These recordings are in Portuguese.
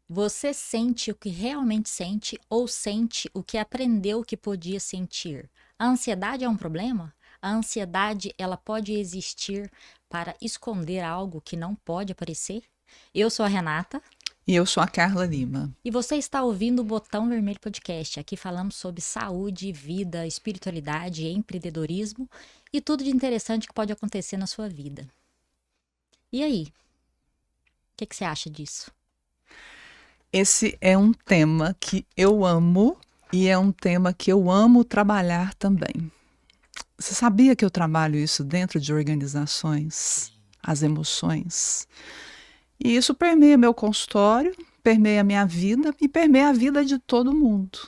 Você sente o que realmente sente ou sente o que aprendeu que podia sentir? A ansiedade é um problema? A ansiedade, ela pode existir para esconder algo que não pode aparecer? Eu sou a Renata E eu sou a Carla Lima. e você está ouvindo o Botão Vermelho Podcast. Aqui falamos sobre saúde, vida, espiritualidade, empreendedorismo e tudo de interessante que pode acontecer na sua vida. E aí? O que você acha disso? Esse é um tema que eu amo e é um tema que eu amo trabalhar também. Você sabia que eu trabalho isso dentro de organizações, as emoções? E isso permeia meu consultório, permeia minha vida e permeia a vida de todo mundo.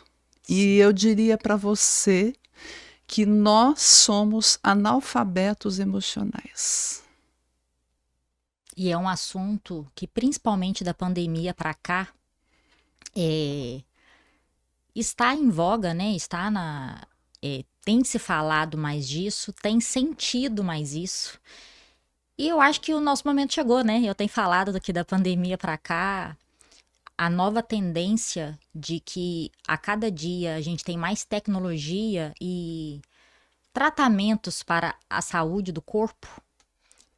E eu diria para você que nós somos analfabetos emocionais. E é um assunto que, principalmente da pandemia para cá, está em voga, né? Tem se falado mais disso, tem sentido mais isso. E eu acho que o nosso momento chegou, né? Eu tenho falado aqui da pandemia para cá, a nova tendência de que a cada dia a gente tem mais tecnologia e tratamentos para a saúde do corpo.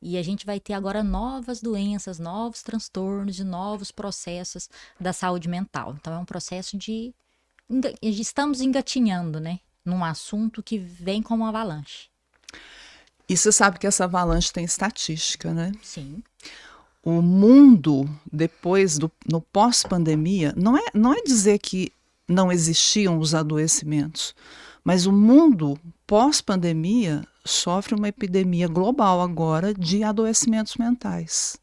E a gente vai ter agora novas doenças, novos transtornos e novos processos da saúde mental. Então é um processo de estamos engatinhando, né? Num assunto que vem como uma avalanche. E você sabe que essa avalanche tem estatística, né? Sim. O mundo, no pós-pandemia, não é dizer que não existiam os adoecimentos, mas o mundo pós-pandemia sofre uma epidemia global agora de adoecimentos mentais.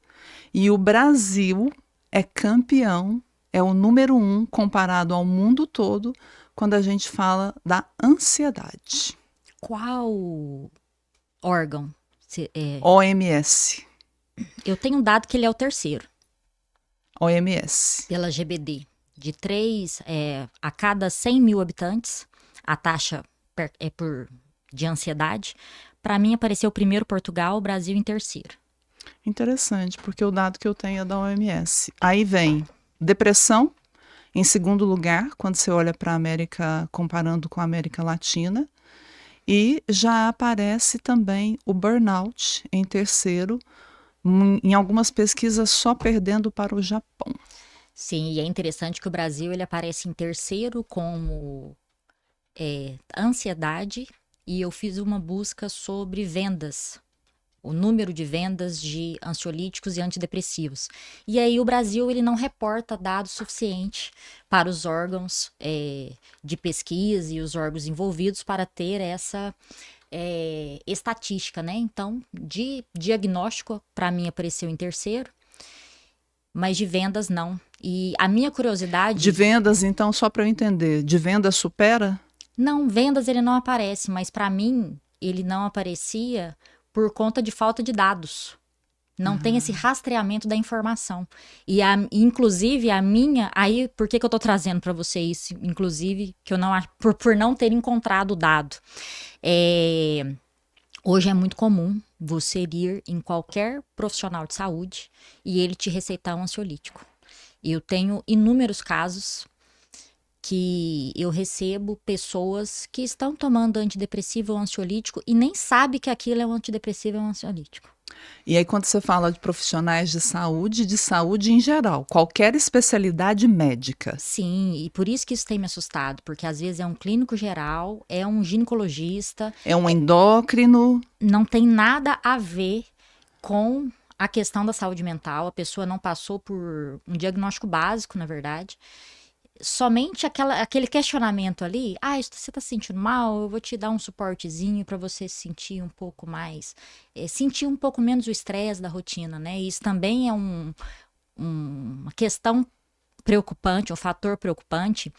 E o Brasil é campeão, é o número 1 comparado ao mundo todo quando a gente fala da ansiedade. Qual órgão? OMS. Eu tenho um dado que ele é o terceiro, OMS. pela GBD. De 3 a cada 100 mil habitantes, a taxa de ansiedade. Para mim, apareceu primeiro Portugal, Brasil em terceiro. Interessante, porque o dado que eu tenho é da OMS. Aí vem depressão, em segundo lugar, quando você olha para a América, comparando com a América Latina. E já aparece também o burnout em terceiro, em algumas pesquisas só perdendo para o Japão. Sim, e é interessante que o Brasil ele aparece em terceiro como ansiedade, e eu fiz uma busca sobre vendas, o número de vendas de ansiolíticos e antidepressivos. E aí o Brasil ele não reporta dados suficientes para os órgãos de pesquisa e os órgãos envolvidos para ter essa estatística, né? Então, de diagnóstico, para mim, apareceu em terceiro, mas de vendas não. E a minha curiosidade... De vendas, então, só para eu entender, de vendas supera? Não, vendas ele não aparece, mas para mim ele não aparecia por conta de falta de dados. Não tem esse rastreamento da informação. E inclusive a minha, aí por que eu tô trazendo para você isso, inclusive, que eu não por não ter encontrado o dado. Hoje é muito comum você ir em qualquer profissional de saúde e ele te receitar um ansiolítico. Eu tenho inúmeros casos que eu recebo pessoas que estão tomando antidepressivo ou ansiolítico e nem sabe que aquilo é um antidepressivo ou um ansiolítico. E aí quando você fala de profissionais de saúde em geral, qualquer especialidade médica. Sim, e por isso que isso tem me assustado, porque às vezes é um clínico geral, é um ginecologista. É um endócrino. Não tem nada a ver com a questão da saúde mental, a pessoa não passou por um diagnóstico básico, na verdade. Somente aquele questionamento ali, você tá se sentindo mal, eu vou te dar um suportezinho para você se sentir um pouco mais, sentir um pouco menos o estresse da rotina, né? Isso também é uma questão preocupante, um fator preocupante,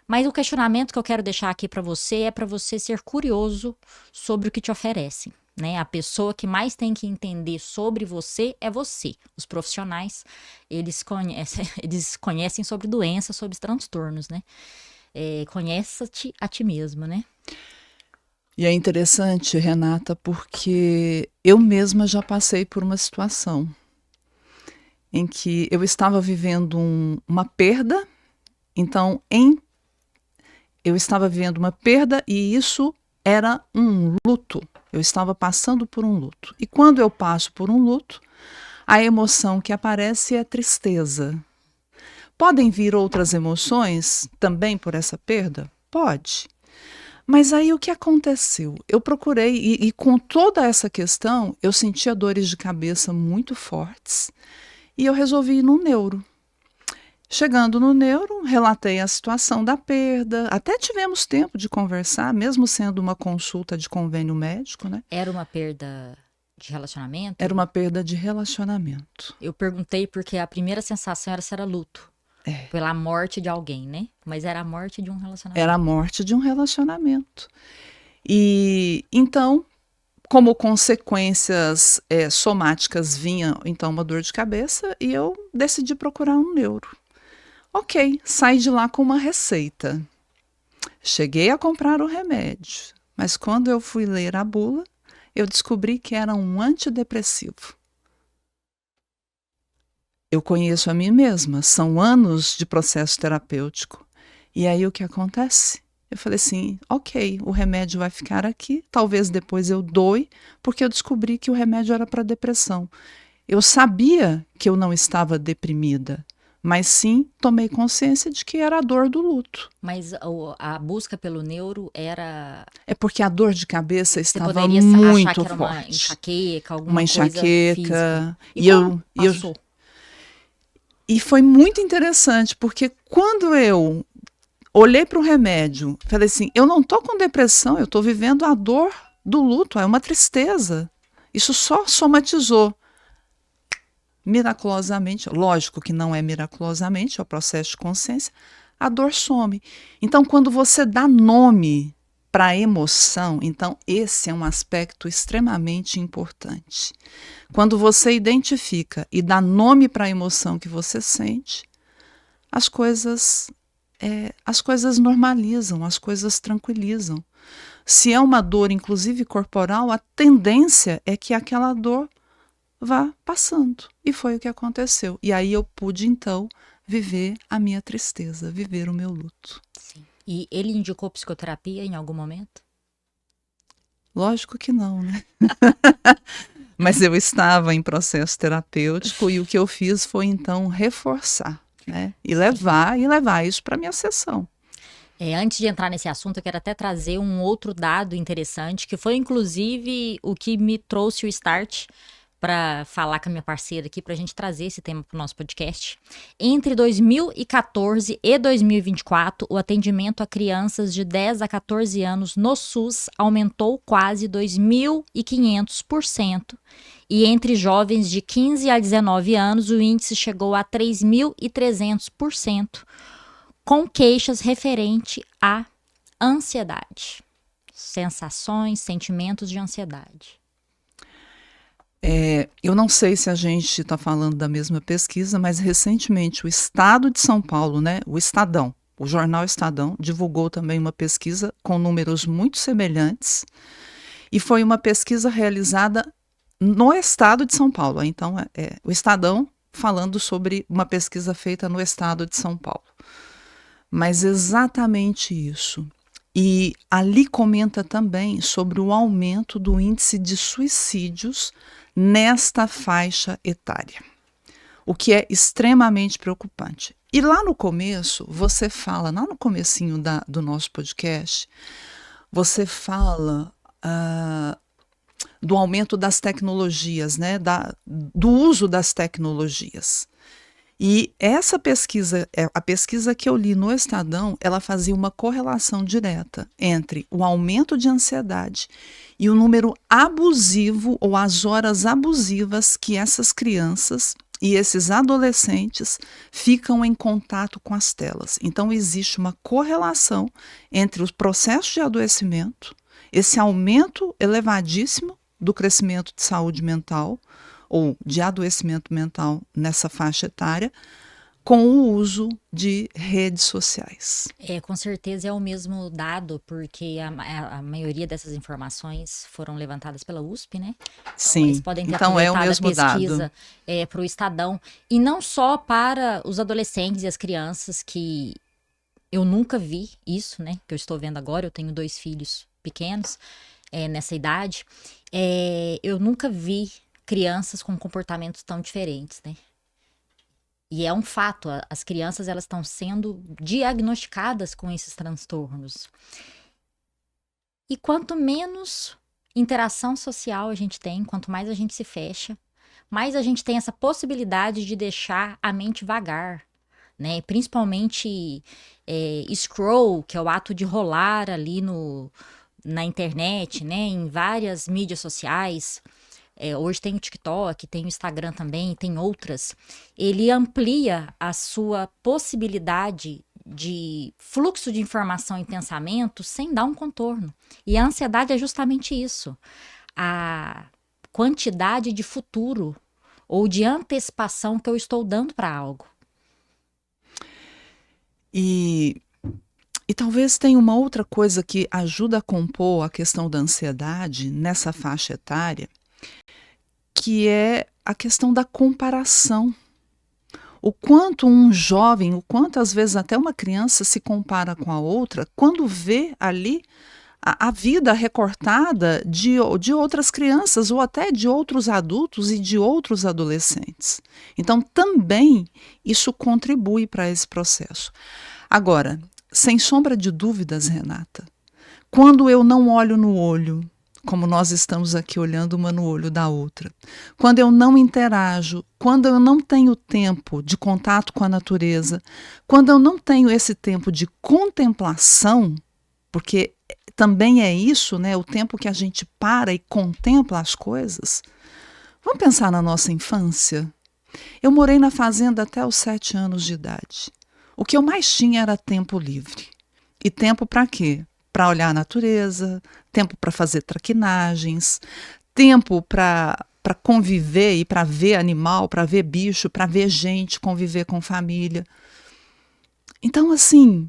mas o questionamento que eu quero deixar aqui para você é para você ser curioso sobre o que te oferecem. Né? A pessoa que mais tem que entender sobre você é você. Os profissionais, eles conhecem sobre doenças, sobre transtornos, né? Conheça-te a ti mesmo, né? E é interessante, Renata, porque eu mesma já passei por uma situação em que eu estava vivendo uma perda. Então, eu estava vivendo uma perda e isso era um luto. Eu estava passando por um luto. E quando eu passo por um luto, a emoção que aparece é tristeza. Podem vir outras emoções também por essa perda? Pode. Mas aí o que aconteceu? Eu procurei, e com toda essa questão, eu sentia dores de cabeça muito fortes, e eu resolvi ir no neuro. Chegando no neuro, relatei a situação da perda, até tivemos tempo de conversar, mesmo sendo uma consulta de convênio médico, né? Era uma perda de relacionamento? Era uma perda de relacionamento. Eu perguntei porque a primeira sensação era se era luto. Pela morte de alguém, né? Mas era a morte de um relacionamento. Era a morte de um relacionamento. E então, como consequências somáticas, vinha então uma dor de cabeça e eu decidi procurar um neuro. Ok, saí de lá com uma receita. Cheguei a comprar o remédio, mas quando eu fui ler a bula, eu descobri que era um antidepressivo. Eu conheço a mim mesma, são anos de processo terapêutico. E aí o que acontece? Eu falei assim, ok, o remédio vai ficar aqui, talvez depois eu doe, porque eu descobri que o remédio era para depressão. Eu sabia que eu não estava deprimida, mas sim tomei consciência de que era a dor do luto. Mas a busca pelo neuro era... É porque a dor de cabeça Você estava poderia muito achar que era uma forte. enxaqueca, alguma Uma coisa enxaqueca. física. E eu passou? E foi muito interessante, porque quando eu olhei para o remédio, falei assim, eu não estou com depressão, eu estou vivendo a dor do luto, é uma tristeza. Isso só somatizou. Miraculosamente, lógico que não é miraculosamente, é o processo de consciência, a dor some. Então, quando você dá nome para a emoção, então esse é um aspecto extremamente importante. Quando você identifica e dá nome para a emoção que você sente, as coisas normalizam, as coisas tranquilizam. Se é uma dor, inclusive corporal, a tendência é que aquela dor vá passando. E foi o que aconteceu. E aí eu pude, então, viver a minha tristeza, viver o meu luto. Sim. E ele indicou psicoterapia em algum momento? Lógico que não, né? Mas eu estava em processo terapêutico e o que eu fiz foi, então, reforçar, né? E levar isso para a minha sessão. Antes de entrar nesse assunto, eu quero até trazer um outro dado interessante, que foi, inclusive, o que me trouxe o start para falar com a minha parceira aqui, para a gente trazer esse tema para o nosso podcast. Entre 2014 e 2024, o atendimento a crianças de 10 a 14 anos no SUS aumentou quase 2.500%. E entre jovens de 15 a 19 anos, o índice chegou a 3.300%, com queixas referente à ansiedade. Sensações, sentimentos de ansiedade. Eu não sei se a gente está falando da mesma pesquisa, mas recentemente o Estado de São Paulo, né, o Estadão, o jornal Estadão, divulgou também uma pesquisa com números muito semelhantes, e foi uma pesquisa realizada no Estado de São Paulo. Então, o Estadão falando sobre uma pesquisa feita no Estado de São Paulo. Mas exatamente isso. E ali comenta também sobre o aumento do índice de suicídios nesta faixa etária, o que é extremamente preocupante. E lá no começo, você fala, lá no comecinho do nosso podcast, você fala do aumento das tecnologias, né, do uso das tecnologias. E essa pesquisa, a pesquisa que eu li no Estadão, ela fazia uma correlação direta entre o aumento de ansiedade e o número abusivo ou as horas abusivas que essas crianças e esses adolescentes ficam em contato com as telas. Então, existe uma correlação entre os processos de adoecimento, esse aumento elevadíssimo do crescimento de saúde mental, ou de adoecimento mental nessa faixa etária, com o uso de redes sociais. Com certeza é o mesmo dado, porque a maioria dessas informações foram levantadas pela USP, né? Então, eles Sim, podem ter então é o aproveitado a mesmo dado. pesquisa para o Estadão. E não só para os adolescentes e as crianças, que eu nunca vi isso, né? Que eu estou vendo agora, eu tenho 2 filhos pequenos nessa idade. Eu nunca vi crianças com comportamentos tão diferentes, né? E é um fato, as crianças elas estão sendo diagnosticadas com esses transtornos. E quanto menos interação social a gente tem, quanto mais a gente se fecha, mais a gente tem essa possibilidade de deixar a mente vagar, né? Principalmente scroll, que é o ato de rolar ali na internet, né? Em várias mídias sociais. Hoje tem o TikTok, tem o Instagram também, tem outras. Ele amplia a sua possibilidade de fluxo de informação e pensamento sem dar um contorno. E a ansiedade é justamente isso. A quantidade de futuro ou de antecipação que eu estou dando para algo. E talvez tenha uma outra coisa que ajuda a compor a questão da ansiedade nessa faixa etária, que é a questão da comparação. O quanto um jovem, o quanto às vezes até uma criança se compara com a outra, quando vê ali a vida recortada de outras crianças ou até de outros adultos e de outros adolescentes. Então, também isso contribui para esse processo. Agora, sem sombra de dúvidas, Renata, quando eu não olho no olho, como nós estamos aqui olhando uma no olho da outra, quando eu não interajo, quando eu não tenho tempo de contato com a natureza, quando eu não tenho esse tempo de contemplação, porque também é isso, né, o tempo que a gente para e contempla as coisas. Vamos pensar na nossa infância? Eu morei na fazenda até os 7 anos de idade. O que eu mais tinha era tempo livre. E tempo para quê? Para olhar a natureza, tempo para fazer traquinagens, tempo para conviver e para ver animal, para ver bicho, para ver gente, conviver com família. Então, assim,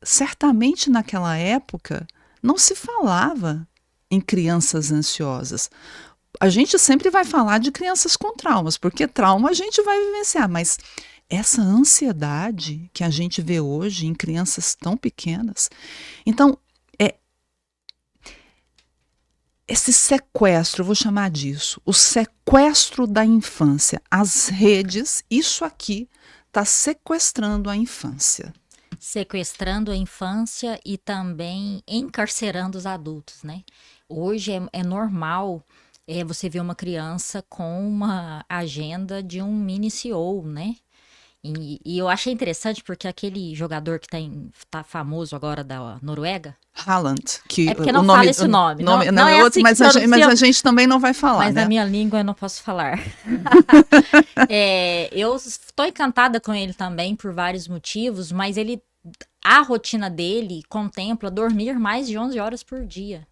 certamente naquela época não se falava em crianças ansiosas. A gente sempre vai falar de crianças com traumas, porque trauma a gente vai vivenciar, mas essa ansiedade que a gente vê hoje em crianças tão pequenas. Então, esse sequestro, eu vou chamar disso, o sequestro da infância, as redes, isso aqui está sequestrando a infância. Sequestrando a infância e também encarcerando os adultos, né? Hoje é normal você ver uma criança com uma agenda de um mini CEO, né? E eu achei interessante porque aquele jogador que tá famoso agora da Noruega. Haaland, que porque não fala esse nome. Não é outro, assim mas a gente também não vai falar, mas né? na minha língua eu não posso falar. Eu estou encantada com ele também por vários motivos, mas a rotina dele contempla dormir mais de 11 horas por dia.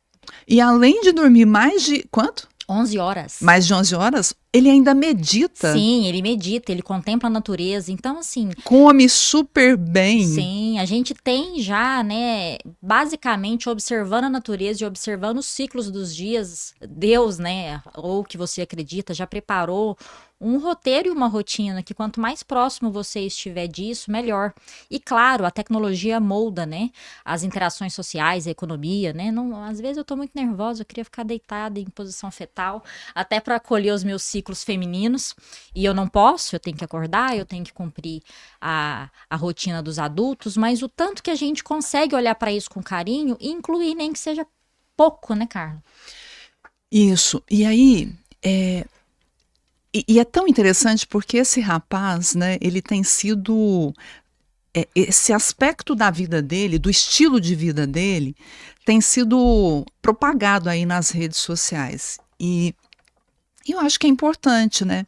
E além de dormir mais de quanto? 11 horas. Mais de 11 horas? Ele ainda medita. Sim, ele medita, ele contempla a natureza. Então, assim... Come super bem. Sim, a gente tem já, né, basicamente observando a natureza e observando os ciclos dos dias, Deus, né, ou que você acredita, já preparou um roteiro e uma rotina que quanto mais próximo você estiver disso, melhor. E claro, a tecnologia molda, né, as interações sociais, a economia, né, não, às vezes eu tô muito nervosa, eu queria ficar deitada em posição fetal, até para acolher os meus ciclos femininos, e eu não posso, eu tenho que acordar, eu tenho que cumprir a rotina dos adultos, mas o tanto que a gente consegue olhar para isso com carinho e incluir, nem que seja pouco, né, Carla? Isso, e aí... E é tão interessante porque esse rapaz, né, ele tem sido... esse aspecto da vida dele, do estilo de vida dele, tem sido propagado aí nas redes sociais. E eu acho que é importante, né?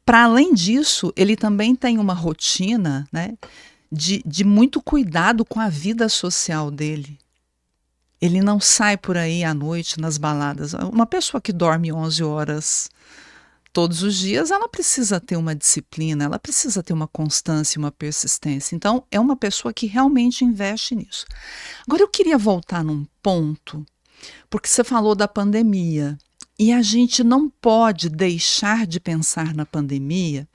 Para além disso, ele também tem uma rotina, né, de muito cuidado com a vida social dele. Ele não sai por aí à noite nas baladas. Uma pessoa que dorme 11 horas... todos os dias, ela precisa ter uma disciplina, ela precisa ter uma constância, uma persistência. Então, é uma pessoa que realmente investe nisso. Agora, eu queria voltar num ponto, porque você falou da pandemia, e a gente não pode deixar de pensar na pandemia,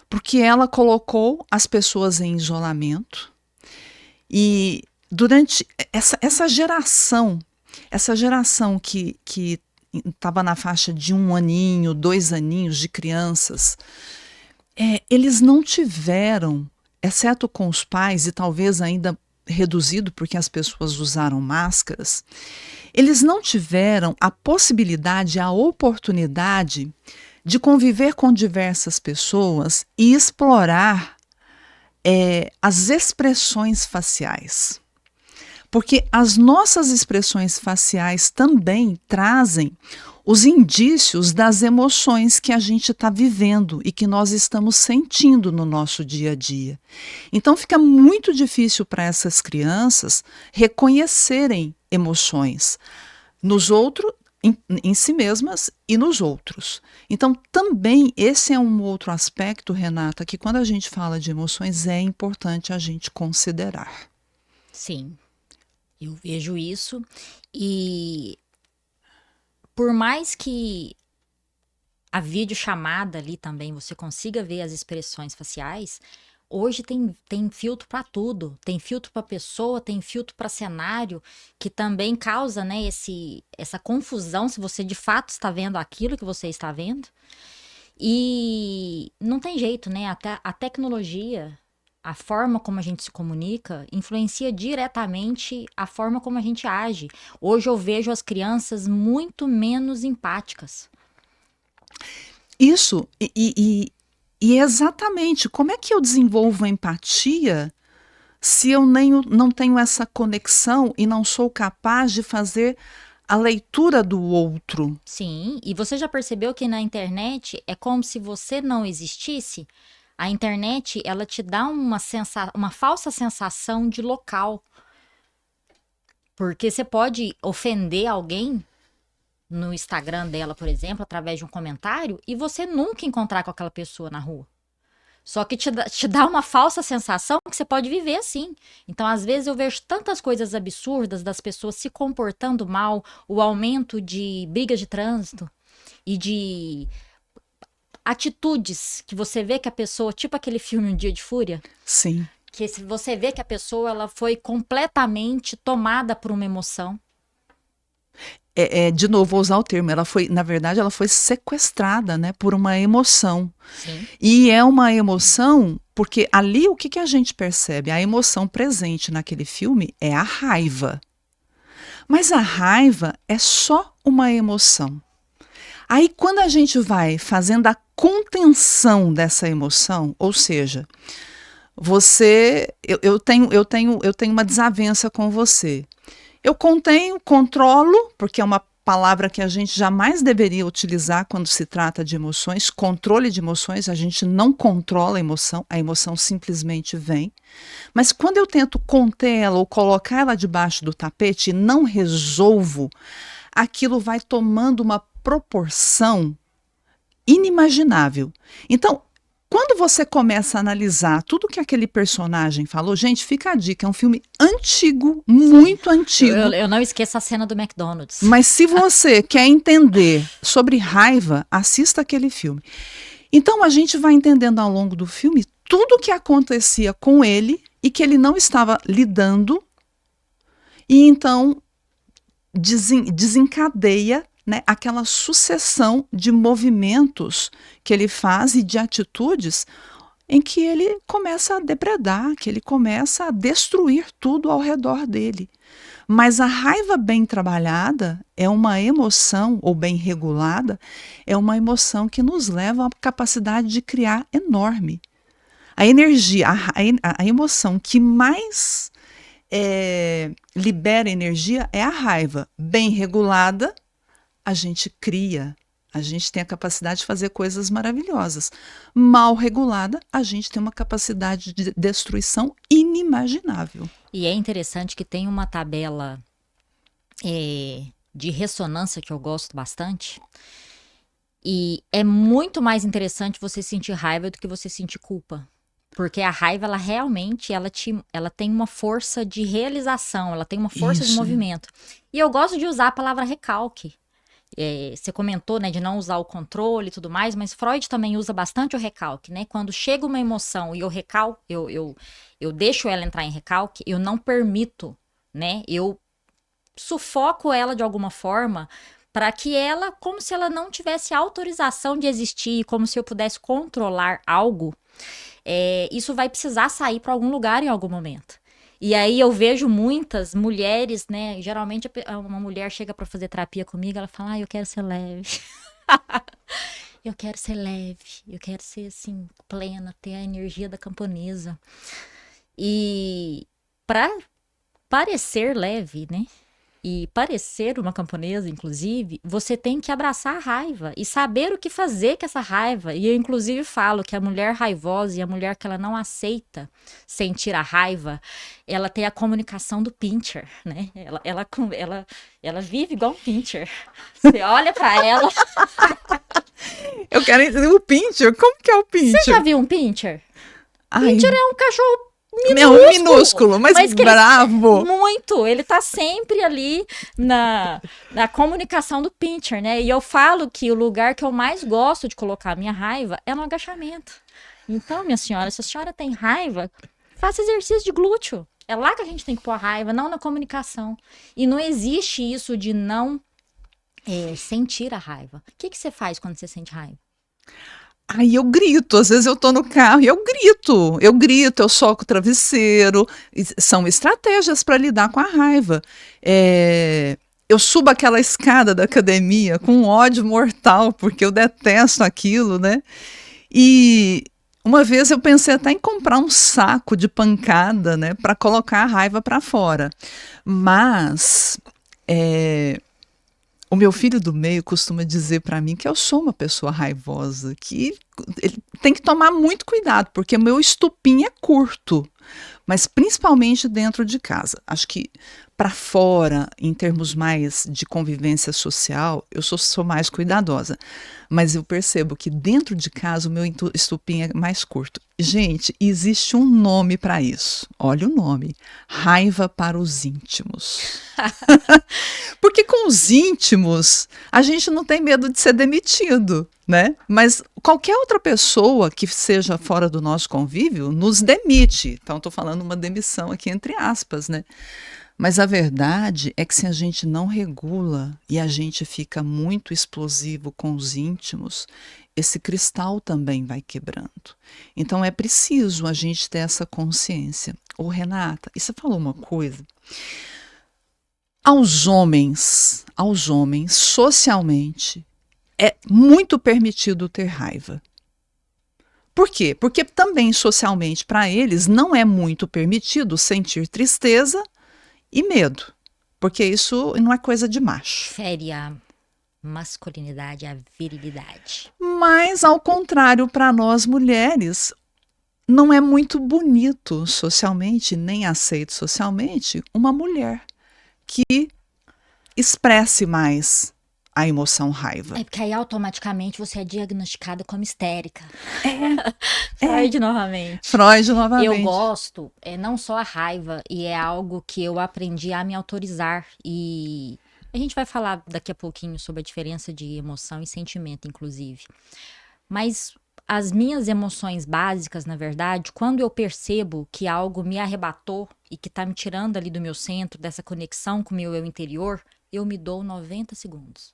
porque ela colocou as pessoas em isolamento, e durante essa geração que estava na faixa de 1 aninho, 2 aninhos de crianças, eles não tiveram, exceto com os pais, e talvez ainda reduzido porque as pessoas usaram máscaras, eles não tiveram a possibilidade, a oportunidade de conviver com diversas pessoas e explorar as expressões faciais. Porque as nossas expressões faciais também trazem os indícios das emoções que a gente está vivendo e que nós estamos sentindo no nosso dia a dia. Então fica muito difícil para essas crianças reconhecerem emoções nos outros, em si mesmas e nos outros. Então também esse é um outro aspecto, Renata, que quando a gente fala de emoções é importante a gente considerar. Sim, eu vejo isso. E por mais que a videochamada ali também você consiga ver as expressões faciais, hoje tem filtro para tudo. Tem filtro para pessoa, tem filtro para cenário, que também causa, né, essa confusão se você de fato está vendo aquilo que você está vendo. E não tem jeito, né? Até a tecnologia, a forma como a gente se comunica, influencia diretamente a forma como a gente age. Hoje eu vejo as crianças muito menos empáticas. Isso, e exatamente, como é que eu desenvolvo a empatia se eu não tenho essa conexão e não sou capaz de fazer a leitura do outro? Sim, e você já percebeu que na internet é como se você não existisse? A internet, ela te dá uma falsa sensação de local. Porque você pode ofender alguém no Instagram dela, por exemplo, através de um comentário, e você nunca encontrar com aquela pessoa na rua. Só que te dá uma falsa sensação que você pode viver assim. Então, às vezes, eu vejo tantas coisas absurdas das pessoas se comportando mal, o aumento de brigas de trânsito e de atitudes que você vê que a pessoa, tipo aquele filme Um Dia de Fúria, Sim. que você vê que a pessoa ela foi completamente tomada por uma emoção. De novo, vou usar o termo, na verdade, ela foi sequestrada, né, por uma emoção. Sim. E é uma emoção, porque ali o que a gente percebe? A emoção presente naquele filme é a raiva. Mas a raiva é só uma emoção. Aí quando a gente vai fazendo a contenção dessa emoção, ou seja, eu tenho uma desavença com você. Eu contenho, controlo, porque é uma palavra que a gente jamais deveria utilizar quando se trata de emoções. Controle de emoções, a gente não controla a emoção simplesmente vem. Mas quando eu tento conter ela ou colocar ela debaixo do tapete e não resolvo, aquilo vai tomando uma proporção inimaginável. Então, quando você começa a analisar tudo que aquele personagem falou, gente, fica a dica, é um filme antigo, muito antigo. Eu não esqueço a cena do McDonald's. Mas se você quer entender sobre raiva, assista aquele filme. Então a gente vai entendendo ao longo do filme tudo o que acontecia com ele e que ele não estava lidando, e então desencadeia, né, aquela sucessão de movimentos que ele faz e de atitudes em que ele começa a depredar, que ele começa a destruir tudo ao redor dele. Mas a raiva bem trabalhada é uma emoção, ou bem regulada, é uma emoção que nos leva a uma capacidade de criar enorme. A energia, a emoção que mais libera energia é a raiva. Bem regulada, a gente cria, a gente tem a capacidade de fazer coisas maravilhosas. Mal regulada, a gente tem uma capacidade de destruição inimaginável. E é interessante que tem uma tabela de ressonância que eu gosto bastante. E é muito mais interessante você sentir raiva do que você sentir culpa. Porque a raiva, ela realmente, ela tem uma força de realização, ela tem uma força de Isso. movimento. E eu gosto de usar a palavra recalque. Você comentou, né, de não usar o controle e tudo mais, mas Freud também usa bastante o recalque, né? Quando chega uma emoção e eu deixo ela entrar em recalque, eu não permito, né? Eu sufoco ela de alguma forma para que ela, como se ela não tivesse autorização de existir, como se eu pudesse controlar algo, isso vai precisar sair para algum lugar em algum momento. E aí eu vejo muitas mulheres, né? Geralmente uma mulher chega para fazer terapia comigo, ela fala: eu quero ser leve. Eu quero ser leve, eu quero ser assim, plena, ter a energia da camponesa. E para parecer leve, né? E parecer uma camponesa, inclusive, você tem que abraçar a raiva e saber o que fazer com essa raiva. E eu, inclusive, falo que a mulher raivosa e a mulher que ela não aceita sentir a raiva, ela tem a comunicação do pincher, né? Ela vive igual um pincher. Você olha pra ela. Eu quero entender o pincher. Como que é o pincher? Você já viu um pincher? Ai, Pincher é um cachorro é um minúsculo, mas que bravo. Ele tá sempre ali na comunicação do pincher, né? E eu falo que o lugar que eu mais gosto de colocar a minha raiva é no agachamento. Então, minha senhora, se a senhora tem raiva, faça exercício de glúteo. É lá que a gente tem que pôr a raiva, não na comunicação. E não existe isso de não sentir a raiva. O que você faz quando você sente raiva? Aí eu grito, às vezes eu tô no carro e eu grito, eu soco o travesseiro. São estratégias para lidar com a raiva. Eu subo aquela escada da academia com um ódio mortal, porque eu detesto aquilo, né? E uma vez eu pensei até em comprar um saco de pancada, né, para colocar a raiva para fora. Mas o meu filho do meio costuma dizer para mim que eu sou uma pessoa raivosa, que ele tem que tomar muito cuidado, porque meu estupim é curto, mas principalmente dentro de casa. Acho que para fora, em termos mais de convivência social, eu sou mais cuidadosa. Mas eu percebo que dentro de casa o meu estupim é mais curto. Gente, existe um nome para isso. Olha o nome: raiva para os íntimos. Porque com os íntimos, a gente não tem medo de ser demitido, né? Mas qualquer outra pessoa que seja fora do nosso convívio nos demite. Então, estou falando uma demissão aqui entre aspas, né? Mas a verdade é que se a gente não regula e a gente fica muito explosivo com os íntimos, esse cristal também vai quebrando. Então é preciso a gente ter essa consciência. Ô Renata, e você falou uma coisa. Aos homens, socialmente, é muito permitido ter raiva. Por quê? Porque também socialmente para eles não é muito permitido sentir tristeza e medo, porque isso não é coisa de macho. Fere a masculinidade, a virilidade. Mas, ao contrário, para nós mulheres, não é muito bonito socialmente, nem aceito socialmente, uma mulher que expresse mais a emoção raiva. É porque aí automaticamente você é diagnosticada como histérica. Freud novamente. Freud novamente. Eu gosto, não só a raiva, e é algo que eu aprendi a me autorizar. E a gente vai falar daqui a pouquinho sobre a diferença de emoção e sentimento, inclusive. Mas as minhas emoções básicas, na verdade, quando eu percebo que algo me arrebatou e que tá me tirando ali do meu centro, dessa conexão com o meu eu interior, eu me dou 90 segundos.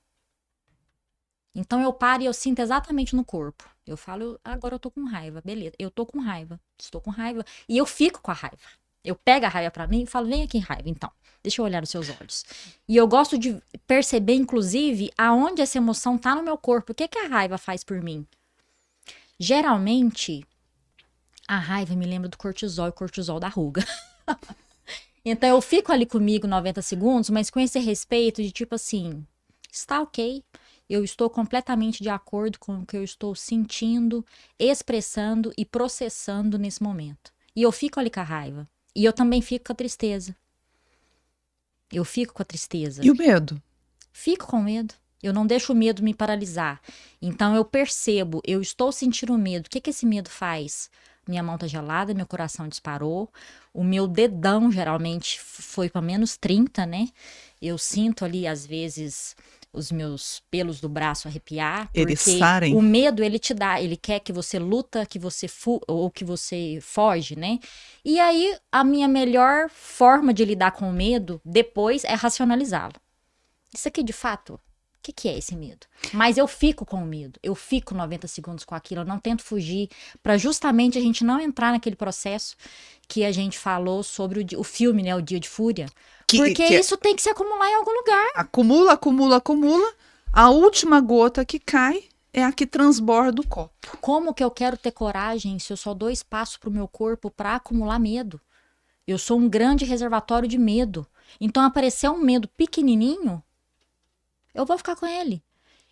Então eu paro e eu sinto exatamente no corpo. Eu falo, agora eu tô com raiva, beleza, eu tô com raiva, estou com raiva. E eu fico com a raiva. Eu pego a raiva pra mim e falo, vem aqui, raiva, então. Deixa eu olhar nos seus olhos. E eu gosto de perceber, inclusive, aonde essa emoção tá no meu corpo. O que a raiva faz por mim? Geralmente, a raiva me lembra do cortisol e cortisol da ruga. Então eu fico ali comigo 90 segundos, mas com esse respeito de tipo assim, está ok, eu estou completamente de acordo com o que eu estou sentindo, expressando e processando nesse momento. E eu fico ali com a raiva. E eu também fico com a tristeza. Eu fico com a tristeza. E o medo? Fico com medo. Eu não deixo o medo me paralisar. Então eu percebo, eu estou sentindo medo. O que esse medo faz? Minha mão tá gelada, meu coração disparou. O meu dedão geralmente foi para -30, né? Eu sinto ali, às vezes, os meus pelos do braço arrepiar, porque Eriçarem. o medo, ele te dá, ele quer que você luta, que você ou que você foge, né? E aí, a minha melhor forma de lidar com o medo, depois, é racionalizá-lo. Isso aqui, de fato, o que é esse medo? Mas eu fico com o medo, eu fico 90 segundos com aquilo, eu não tento fugir, para justamente a gente não entrar naquele processo que a gente falou sobre o filme, né, O Dia de Fúria. Porque isso tem que se acumular em algum lugar. Acumula, acumula, acumula. A última gota que cai é a que transborda o copo. Como que eu quero ter coragem se eu só dou espaço pro meu corpo para acumular medo? Eu sou um grande reservatório de medo. Então, aparecer um medo pequenininho, eu vou ficar com ele.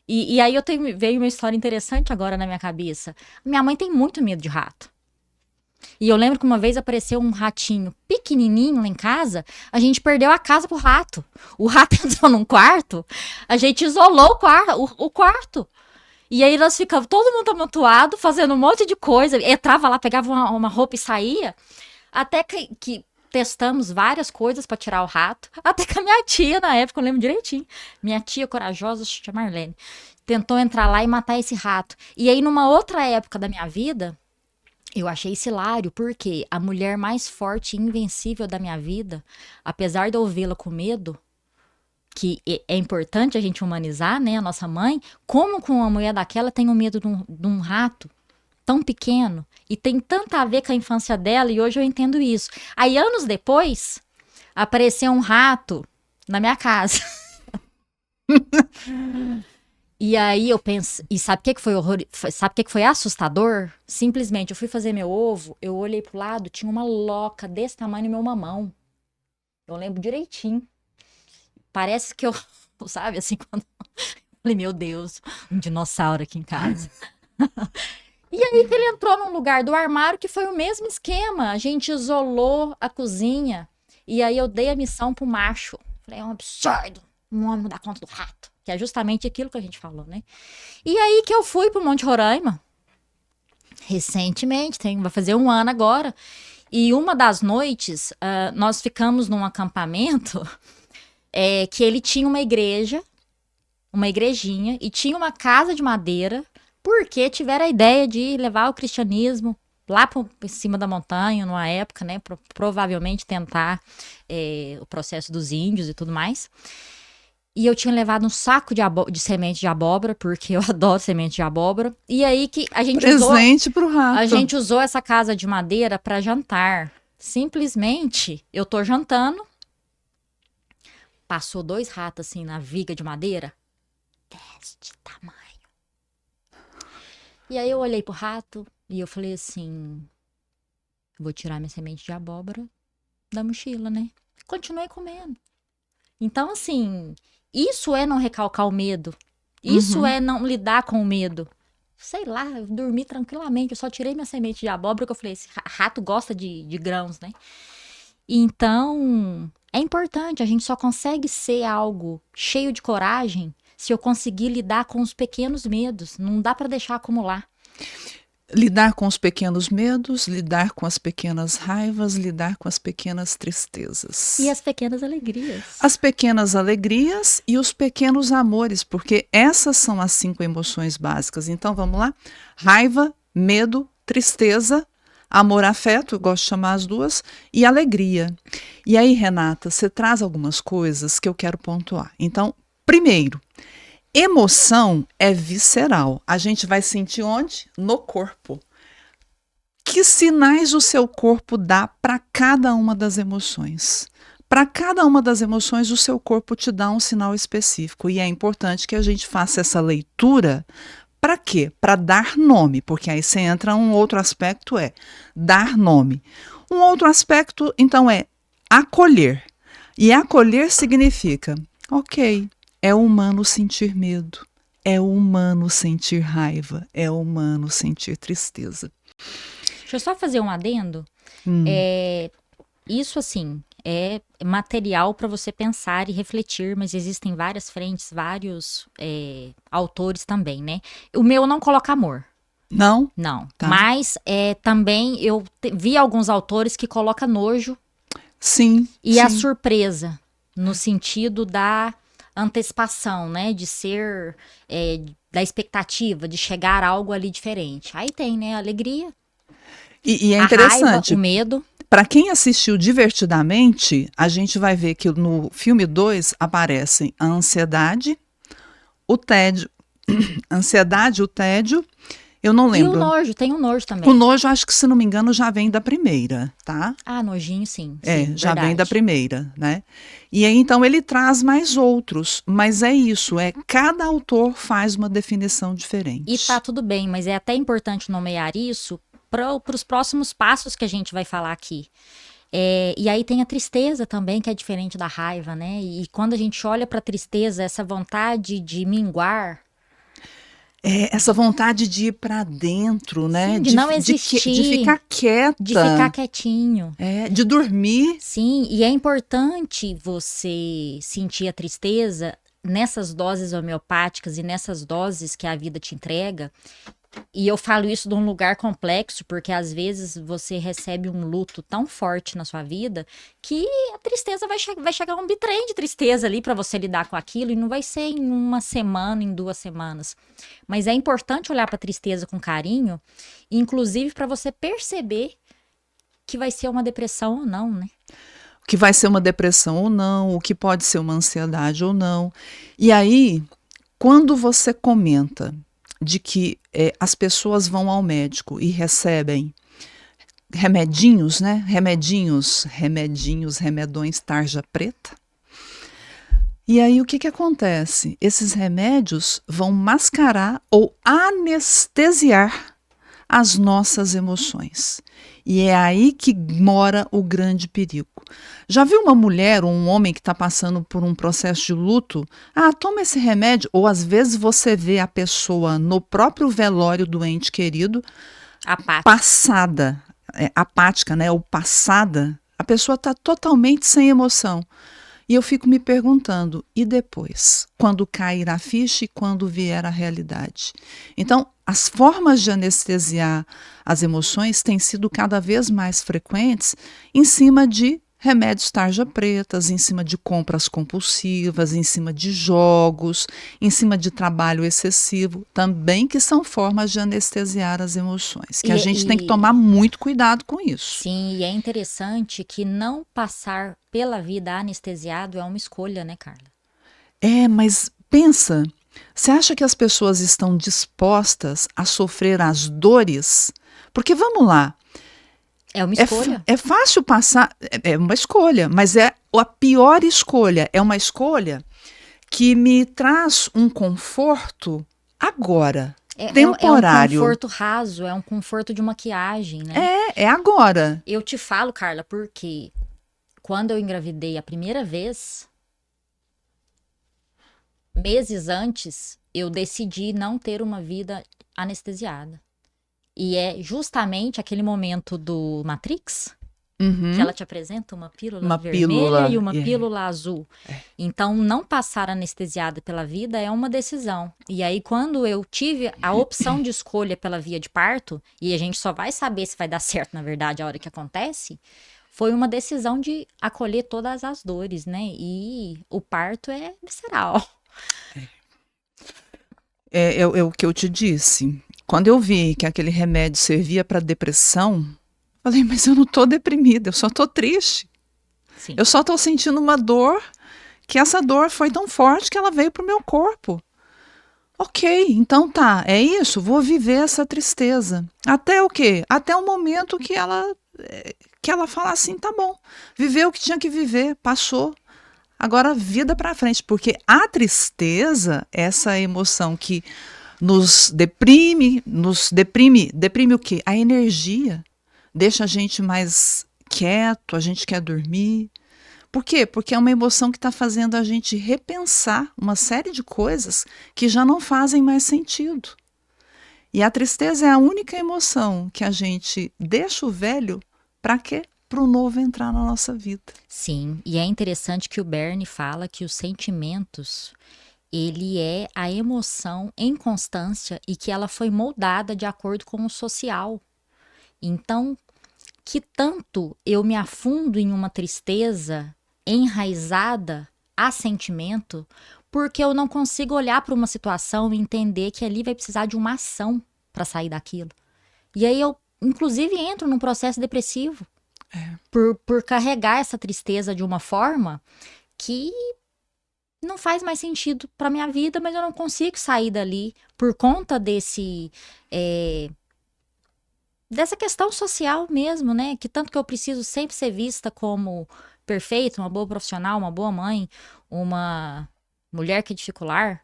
E aí veio uma história interessante agora na minha cabeça. Minha mãe tem muito medo de rato. E eu lembro que uma vez apareceu um ratinho pequenininho lá em casa, a gente perdeu a casa pro rato. O rato entrou num quarto, a gente isolou o quarto. E aí nós ficamos, todo mundo amontoado, fazendo um monte de coisa. Entrava lá, pegava uma roupa e saía. Até que testamos várias coisas para tirar o rato. Até que a minha tia, na época, eu lembro direitinho. Minha tia corajosa, tia Marlene, tentou entrar lá e matar esse rato. E aí, numa outra época da minha vida, eu achei isso hilário, porque a mulher mais forte e invencível da minha vida, apesar de eu vê-la com medo, que é importante a gente humanizar, né, a nossa mãe, como com uma mulher daquela tem o medo de um rato tão pequeno, e tem tanto a ver com a infância dela, e hoje eu entendo isso. Aí, anos depois, apareceu um rato na minha casa. E aí eu penso, e sabe o que foi sabe o que foi assustador? Simplesmente, eu fui fazer meu ovo, eu olhei pro lado, tinha uma loca desse tamanho no meu mamão. Eu lembro direitinho. Parece que eu, sabe, assim, quando eu falei, meu Deus, um dinossauro aqui em casa. E aí que ele entrou num lugar do armário que foi o mesmo esquema. A gente isolou a cozinha, e aí eu dei a missão pro macho. Falei, é um absurdo, um homem não dá conta do rato. Que é justamente aquilo que a gente falou, né? E aí que eu fui pro Monte Roraima, recentemente, vai fazer 1 ano agora, e uma das noites, nós ficamos num acampamento que ele tinha uma igreja, uma igrejinha, e tinha uma casa de madeira, porque tiveram a ideia de levar o cristianismo lá por cima da montanha, numa época, né? Provavelmente tentar o processo dos índios e tudo mais. E eu tinha levado um saco de semente de abóbora, porque eu adoro semente de abóbora. E aí que a gente presente pro rato. A gente usou essa casa de madeira para jantar. Simplesmente, eu tô jantando. Passou 2 ratos assim na viga de madeira. Deste tamanho. E aí eu olhei pro rato e eu falei assim, vou tirar minha semente de abóbora da mochila, né? Continuei comendo. Então, assim, isso é não recalcar o medo. Isso é não lidar com o medo. Sei lá, eu dormi tranquilamente. Eu só tirei minha semente de abóbora, porque eu falei, esse rato gosta de grãos, né? Então, é importante. A gente só consegue ser algo cheio de coragem se eu conseguir lidar com os pequenos medos. Não dá para deixar acumular. Lidar com os pequenos medos, lidar com as pequenas raivas, lidar com as pequenas tristezas. E as pequenas alegrias. As pequenas alegrias e os pequenos amores, porque essas são as 5 emoções básicas. Então, vamos lá? Raiva, medo, tristeza, amor, afeto, eu gosto de chamar as duas, e alegria. E aí, Renata, você traz algumas coisas que eu quero pontuar. Então, primeiro, emoção é visceral. A gente vai sentir onde? No corpo. Que sinais o seu corpo dá para cada uma das emoções? Para cada uma das emoções, o seu corpo te dá um sinal específico. E é importante que a gente faça essa leitura. Para quê? Para dar nome, porque aí você entra um outro aspecto, é dar nome. Um outro aspecto, então, é acolher. E acolher significa, ok, é humano sentir medo, é humano sentir raiva, é humano sentir tristeza. Deixa eu só fazer um adendo. Isso, assim, é material para você pensar e refletir, mas existem várias frentes, vários autores também, né? O meu não coloca amor. Não? Não. Tá. Mas também eu vi alguns autores que colocam nojo Sim. e sim. a surpresa, no sentido da antecipação, né? De ser, da expectativa, de chegar a algo ali diferente. Aí tem, né? A alegria, E é a interessante. raiva, o medo. Para quem assistiu divertidamente, a gente vai ver que no filme 2 aparecem a ansiedade, o tédio. Ansiedade, o tédio. Eu não E o lembro. nojo, tem o nojo também. O nojo, acho que, se não me engano, já vem da primeira, tá? Ah, nojinho, sim. Já verdade. vem da primeira, né? E aí, então, ele traz mais outros. Mas é isso, cada autor faz uma definição diferente. E tá tudo bem, mas é até importante nomear isso para os próximos passos que a gente vai falar aqui. E aí tem a tristeza também, que é diferente da raiva, né? E quando a gente olha para a tristeza, essa vontade de minguar, Essa vontade de ir para dentro, né? sim, de não existir, de ficar quieta. de ficar quietinho. De dormir. Sim, e é importante você sentir a tristeza nessas doses homeopáticas e nessas doses que a vida te entrega. E eu falo isso de um lugar complexo, porque às vezes você recebe um luto tão forte na sua vida que a tristeza vai chegar um bitrem de tristeza ali para você lidar com aquilo, e não vai ser em uma semana, em 2 semanas. Mas é importante olhar para a tristeza com carinho, inclusive para você perceber que vai ser uma depressão ou não, né? Que vai ser uma depressão ou não, o que pode ser uma ansiedade ou não. E aí, quando você comenta de que as pessoas vão ao médico e recebem remedinhos, né? Remedões tarja preta. E aí o que acontece? Esses remédios vão mascarar ou anestesiar as nossas emoções. E é aí que mora o grande perigo. Já viu uma mulher ou um homem que está passando por um processo de luto? Ah, toma esse remédio. Ou às vezes você vê a pessoa no próprio velório do ente querido apática, né? Ou passada. A pessoa está totalmente sem emoção. E eu fico me perguntando, e depois? Quando cair a ficha e quando vier a realidade? Então, as formas de anestesiar as emoções têm sido cada vez mais frequentes em cima de remédios tarja pretas, em cima de compras compulsivas, em cima de jogos, em cima de trabalho excessivo, também que são formas de anestesiar as emoções, que a gente tem que tomar muito cuidado com isso. Sim, e é interessante que não passar pela vida anestesiado é uma escolha, né, Carla? Mas pensa, você acha que as pessoas estão dispostas a sofrer as dores? Porque vamos lá, é uma escolha. É fácil passar, é uma escolha, mas é a pior escolha. É uma escolha que me traz um conforto agora, temporário. É um conforto raso, é um conforto de maquiagem, né? É agora. Eu te falo, Carla, porque quando eu engravidei a primeira vez, meses antes, eu decidi não ter uma vida anestesiada. E é justamente aquele momento do Matrix, que ela te apresenta uma pílula vermelha e uma pílula azul. Então, não passar anestesiada pela vida é uma decisão. E aí, quando eu tive a opção de escolha pela via de parto, e a gente só vai saber se vai dar certo, na verdade, a hora que acontece, foi uma decisão de acolher todas as dores, né? E o parto é visceral. É o que eu te disse. Quando eu vi que aquele remédio servia para depressão, falei, mas eu não estou deprimida, eu só estou triste. Sim. Eu só estou sentindo uma dor, que essa dor foi tão forte que ela veio para o meu corpo. Ok, então tá, é isso, vou viver essa tristeza. Até o quê? Até o momento que ela fala assim, tá bom, viveu o que tinha que viver, passou. Agora, vida para frente, porque a tristeza, essa emoção que nos deprime o quê? A energia. Deixa a gente mais quieto, a gente quer dormir. Por quê? Porque é uma emoção que está fazendo a gente repensar uma série de coisas que já não fazem mais sentido. E a tristeza é a única emoção que a gente deixa o velho para quê? para o novo entrar na nossa vida. Sim, e é interessante que o Bernie fala que os sentimentos, ele é a emoção em constância e que ela foi moldada de acordo com o social. Então, que tanto eu me afundo em uma tristeza enraizada a sentimento, porque eu não consigo olhar para uma situação e entender que ali vai precisar de uma ação para sair daquilo. E aí eu, inclusive, entro num processo depressivo por carregar essa tristeza de uma forma que não faz mais sentido para minha vida, mas eu não consigo sair dali por conta dessa questão social mesmo, né? Que tanto que eu preciso sempre ser vista como perfeita, uma boa profissional, uma boa mãe, uma mulher que edifica o lar.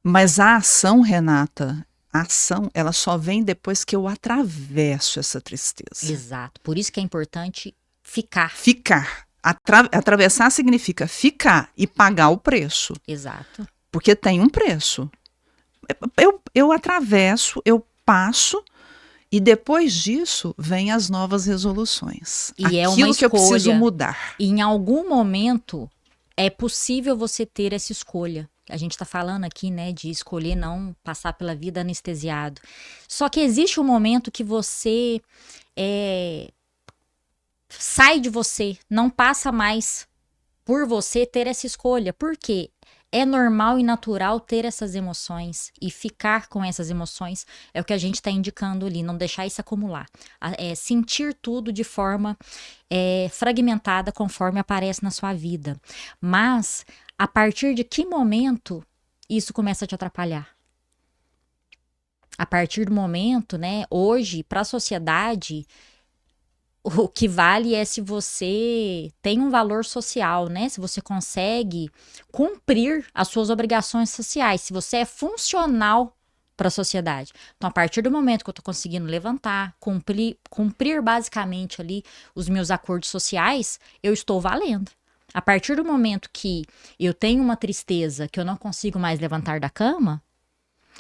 Mas a ação, Renata, a ação, ela só vem depois que eu atravesso essa tristeza. Exato. Por isso que é importante ficar. Ficar. Atravessar significa ficar e pagar o preço. Exato. Porque tem um preço. Eu atravesso, eu passo, e depois disso vem as novas resoluções. E aquilo é uma que eu preciso escolha. mudar. E em algum momento é possível você ter essa escolha. A gente está falando aqui, né, de escolher não passar pela vida anestesiado. Só que existe um momento que você sai de você, não passa mais por você ter essa escolha. Por quê? É normal e natural ter essas emoções e ficar com essas emoções é o que a gente está indicando ali, não deixar isso acumular. Sentir tudo de forma fragmentada conforme aparece na sua vida. Mas, a partir de que momento isso começa a te atrapalhar? A partir do momento, né, hoje, para a sociedade, o que vale é se você tem um valor social, né? Se você consegue cumprir as suas obrigações sociais, se você é funcional para a sociedade. Então, a partir do momento que eu estou conseguindo levantar, cumprir basicamente ali os meus acordos sociais, eu estou valendo. A partir do momento que eu tenho uma tristeza que eu não consigo mais levantar da cama,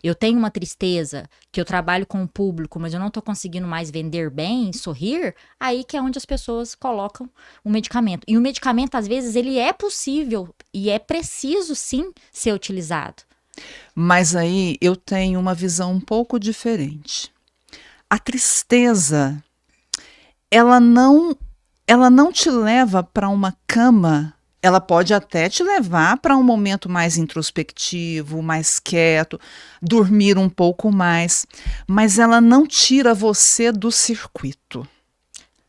eu tenho uma tristeza que eu trabalho com o público, mas eu não estou conseguindo mais vender bem, sorrir, aí que é onde as pessoas colocam o medicamento. E o medicamento, às vezes, ele é possível e é preciso, sim, ser utilizado. Mas aí eu tenho uma visão um pouco diferente. A tristeza, ela não te leva para uma cama. Ela pode até te levar para um momento mais introspectivo, mais quieto, dormir um pouco mais, mas ela não tira você do circuito.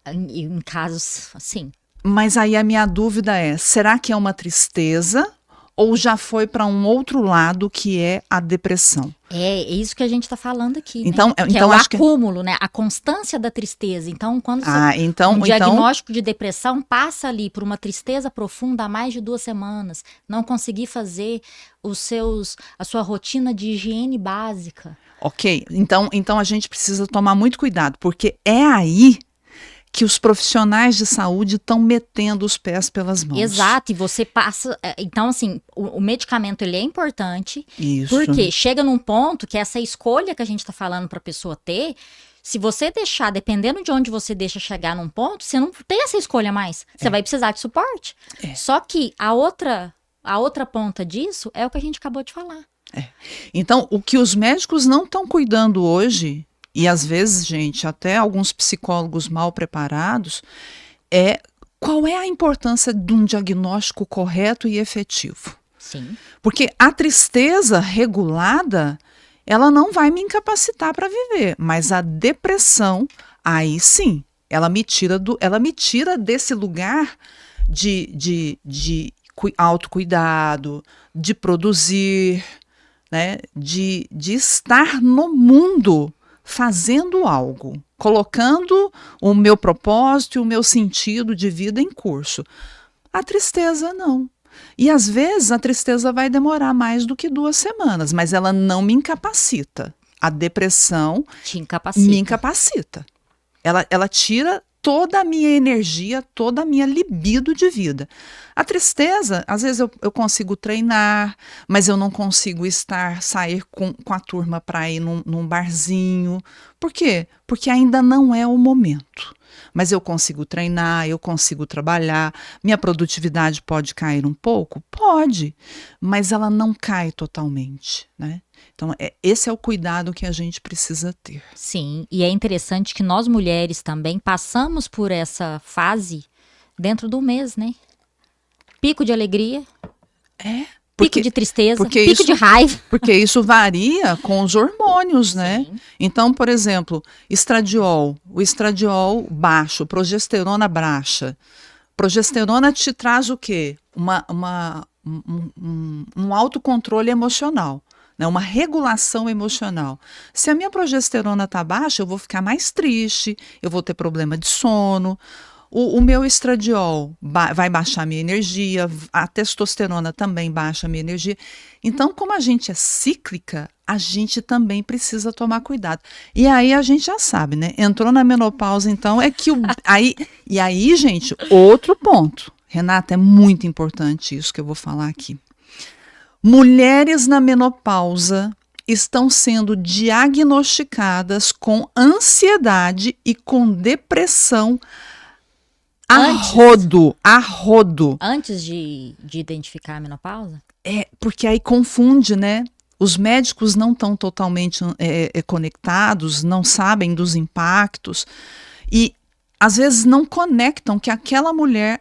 Em casos assim. Mas aí a minha dúvida é, será que é uma tristeza ou já foi para um outro lado que é a depressão? É isso que a gente está falando aqui, Então, né? Que então é o acho acúmulo, né? A constância da tristeza. Então, quando um diagnóstico de depressão passa ali por uma tristeza profunda há mais de 2 semanas, não conseguir fazer a sua rotina de higiene básica. Ok, então a gente precisa tomar muito cuidado, porque é aí que os profissionais de saúde estão metendo os pés pelas mãos. Exato, e você passa... Então, assim, o medicamento, ele é importante. Isso. Porque chega num ponto que essa escolha que a gente está falando para a pessoa ter, se você deixar, dependendo de onde você deixa chegar num ponto, você não tem essa escolha mais. Você vai precisar de suporte. Só que a outra ponta disso é o que a gente acabou de falar. Então, o que os médicos não estão cuidando hoje... E às vezes, gente, até alguns psicólogos mal preparados, qual é a importância de um diagnóstico correto e efetivo? Sim. Porque a tristeza regulada, ela não vai me incapacitar para viver, mas a depressão, aí sim, ela me tira desse lugar de autocuidado, de produzir, né, de estar no mundo fazendo algo, colocando o meu propósito e o meu sentido de vida em curso. A tristeza não. E às vezes a tristeza vai demorar mais do que 2 semanas, mas ela não me incapacita. A depressão me incapacita. Ela tira toda a minha energia, toda a minha libido de vida. A tristeza, às vezes eu consigo treinar, mas eu não consigo sair com a turma para ir num barzinho. Por quê? Porque ainda não é o momento. mas eu consigo treinar, eu consigo trabalhar, minha produtividade pode cair um pouco? Pode, mas ela não cai totalmente, né? Então, esse é o cuidado que a gente precisa ter. Sim, e é interessante que nós mulheres também passamos por essa fase dentro do mês, né? Pico de alegria, pico de tristeza, pico de raiva. Porque isso varia com os hormônios, né? Sim. Então, por exemplo, o estradiol baixo, progesterona baixa. Progesterona te traz o quê? Um autocontrole emocional, né? Uma regulação emocional. Se a minha progesterona está baixa, eu vou ficar mais triste, eu vou ter problema de sono. O meu estradiol vai baixar minha energia, a testosterona também baixa minha energia. Então, como a gente é cíclica, a gente também precisa tomar cuidado. E aí a gente já sabe, né? Entrou na menopausa, então, E aí, gente, outro ponto. Renata, é muito importante isso que eu vou falar aqui. Mulheres na menopausa estão sendo diagnosticadas com ansiedade e com depressão a rodo. Antes de identificar a menopausa? Porque aí confunde, né? Os médicos não estão totalmente conectados, não sabem dos impactos e às vezes não conectam que aquela mulher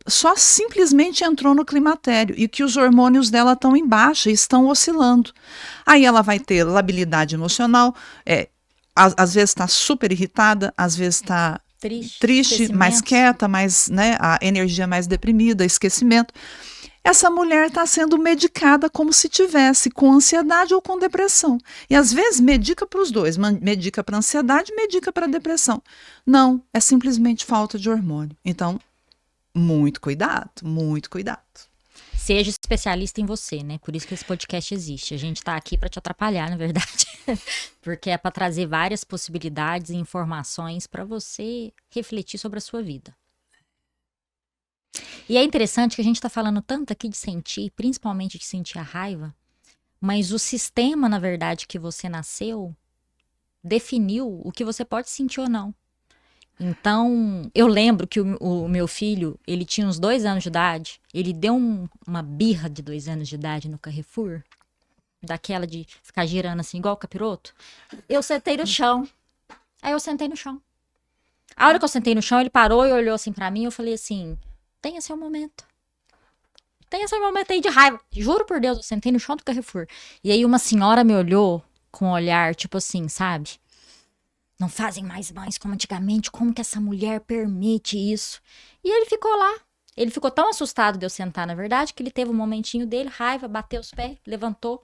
só simplesmente entrou no climatério e que os hormônios dela estão em baixa e estão oscilando. Aí ela vai ter labilidade emocional, às vezes está super irritada, às vezes está triste, mais quieta, né, a energia mais deprimida, esquecimento. Essa mulher está sendo medicada como se tivesse com ansiedade ou com depressão. E às vezes medica para os dois, medica para ansiedade, medica para depressão. Não, é simplesmente falta de hormônio. Então, muito cuidado, muito cuidado. Seja especialista em você, né? Por isso que esse podcast existe. A gente está aqui para te atrapalhar, na verdade. Porque é para trazer várias possibilidades e informações para você refletir sobre a sua vida. E é interessante que a gente está falando tanto aqui de sentir, principalmente de sentir a raiva, mas o sistema, na verdade, que você nasceu, definiu o que você pode sentir ou não. Então, eu lembro que o meu filho, ele tinha uns 2 anos de idade, ele deu uma birra de 2 anos de idade no Carrefour, daquela de ficar girando assim, igual o capiroto. Eu sentei no chão. Aí eu sentei no chão. A hora que eu sentei no chão, ele parou e olhou assim pra mim, eu falei assim, tenha seu momento. Tenha seu momento aí de raiva. Juro por Deus, eu sentei no chão do Carrefour. E aí uma senhora me olhou com um olhar, tipo assim, sabe? Não fazem mais mães como antigamente, como que essa mulher permite isso? E ele ficou lá. Ele ficou tão assustado de eu sentar, na verdade, que ele teve um momentinho dele, raiva, bateu os pés, levantou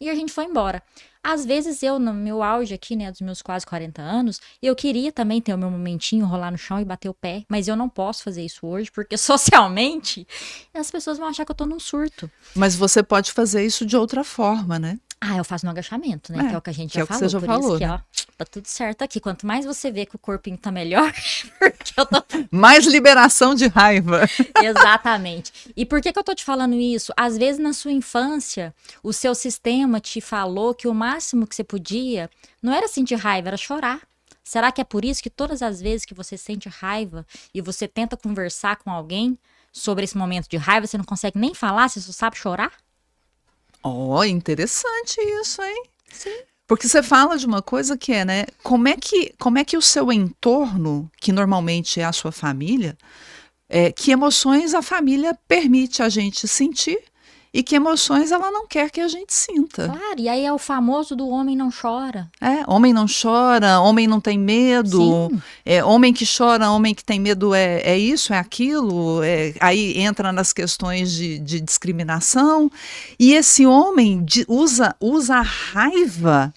e a gente foi embora. Às vezes eu, no meu auge aqui, né, dos meus quase 40 anos, eu queria também ter o meu momentinho, rolar no chão e bater o pé, mas eu não posso fazer isso hoje, porque socialmente as pessoas vão achar que eu tô num surto. Mas você pode fazer isso de outra forma, né? Eu faço no agachamento, né? Que é o que a gente já falou. Que você já falou, isso que, né? ó, tá tudo certo aqui. Quanto mais você vê que o corpinho tá melhor, porque eu tô... Mais liberação de raiva. Exatamente. E por que eu tô te falando isso? Às vezes, na sua infância, o seu sistema te falou que o máximo que você podia não era sentir raiva, era chorar. Será que é por isso que todas as vezes que você sente raiva e você tenta conversar com alguém sobre esse momento de raiva, você não consegue nem falar, você só sabe chorar? Interessante isso, hein? Sim. Porque você fala de uma coisa que né? Como é que o seu entorno, que normalmente é a sua família, que emoções a família permite a gente sentir e que emoções ela não quer que a gente sinta. Claro, e aí é o famoso do homem não chora. Homem não chora, homem não tem medo, homem que chora, homem que tem medo é isso, é aquilo, aí entra nas questões de discriminação, e esse homem usa a raiva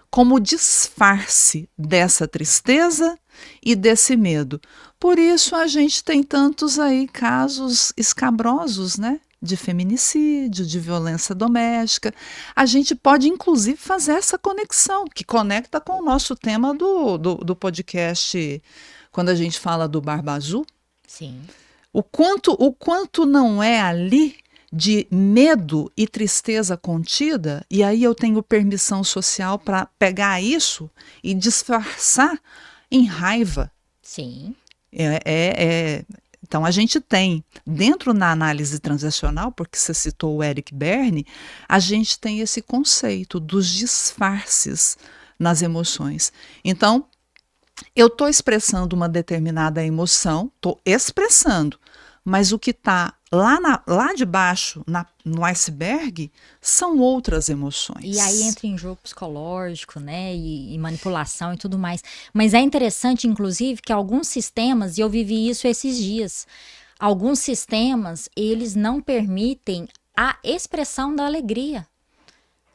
como disfarce dessa tristeza e desse medo. Por isso a gente tem tantos aí casos escabrosos, né? De feminicídio, de violência doméstica. A gente pode, inclusive, fazer essa conexão, que conecta com o nosso tema do podcast, quando a gente fala do Barba Azul. Sim. O quanto não é ali de medo e tristeza contida, e aí eu tenho permissão social para pegar isso e disfarçar em raiva. Sim. Então, a gente tem, dentro na análise transacional, porque você citou o Eric Berne, a gente tem esse conceito dos disfarces nas emoções. Então, eu estou expressando uma determinada emoção, estou expressando, mas o que está lá de baixo, no iceberg, são outras emoções. E aí entra em jogo psicológico, né, e manipulação e tudo mais. Mas é interessante, inclusive, que alguns sistemas, e eu vivi isso esses dias, alguns sistemas, eles não permitem a expressão da alegria.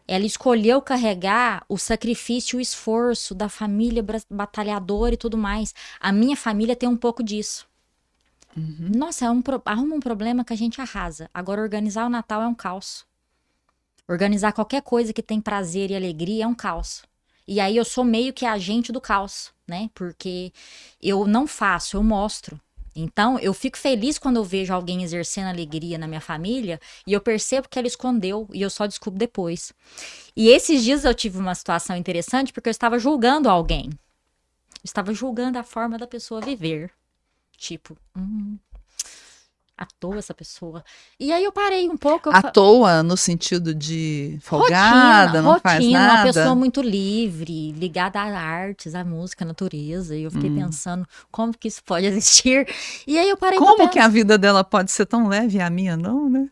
Ela escolheu carregar o sacrifício, o esforço da família batalhadora e tudo mais. A minha família tem um pouco disso. Nossa, arruma um problema que a gente arrasa. Agora, organizar o Natal é um caos. Organizar qualquer coisa que tem prazer e alegria é um caos. E aí eu sou meio que agente do caos, né? Porque eu não faço, eu mostro. Então, eu fico feliz quando eu vejo alguém exercendo alegria na minha família e eu percebo que ela escondeu e eu só descubro depois. E esses dias eu tive uma situação interessante porque eu estava julgando alguém. Eu estava julgando a forma da pessoa viver. Tipo, à toa essa pessoa. E aí eu parei um pouco. À toa, no sentido de folgada, não faz nada? Uma pessoa muito livre, ligada às artes, à música, à natureza. E eu fiquei pensando, como que isso pode existir? E aí eu parei pra Como que pensar. a vida dela pode ser tão leve e a minha não, né?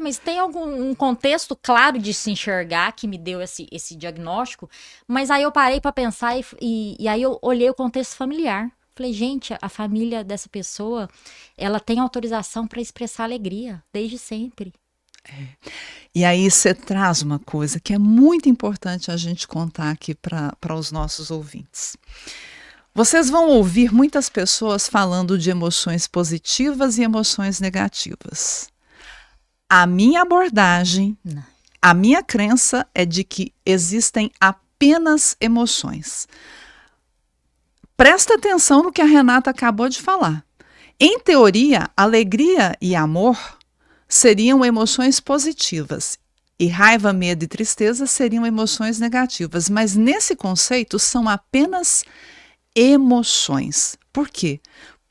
Mas tem um contexto claro de se enxergar que me deu esse diagnóstico, mas aí eu parei para pensar e aí eu olhei o contexto familiar. Falei, gente, a família dessa pessoa, ela tem autorização para expressar alegria, desde sempre. E aí você traz uma coisa que é muito importante a gente contar aqui para os nossos ouvintes. Vocês vão ouvir muitas pessoas falando de emoções positivas e emoções negativas. A minha abordagem, a minha crença é de que existem apenas emoções. Presta atenção no que a Renata acabou de falar. Em teoria, alegria e amor seriam emoções positivas e raiva, medo e tristeza seriam emoções negativas, mas nesse conceito são apenas emoções. Por quê?